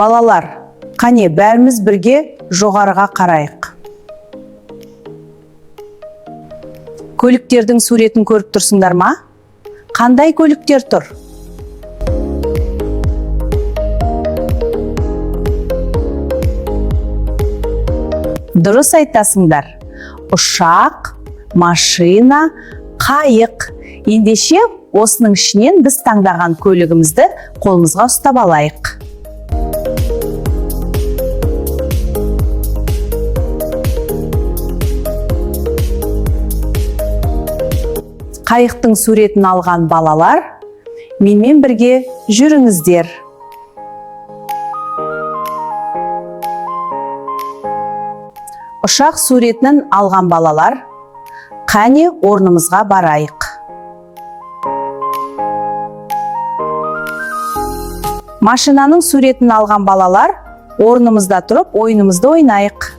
Балалар, қане бәріміз бірге жоғарыға қарайық. Көліктердің суретін көріп тұрсыңдар ма? Қандай көліктер тұр? Дұрыс айтасыңдар. Ұшақ, машина, қайық. Ендеше осының ішінен біз таңдаған көлігімізді қолымызға ұстап алайық. Қайықтың суретін алған балалар, менімен бірге жүріңіздер. Ұшақ суретінің алған балалар, қане орнымызға барайық. Машинаның суретін алған балалар, орнымызда тұрып ойынымызды ойнайық.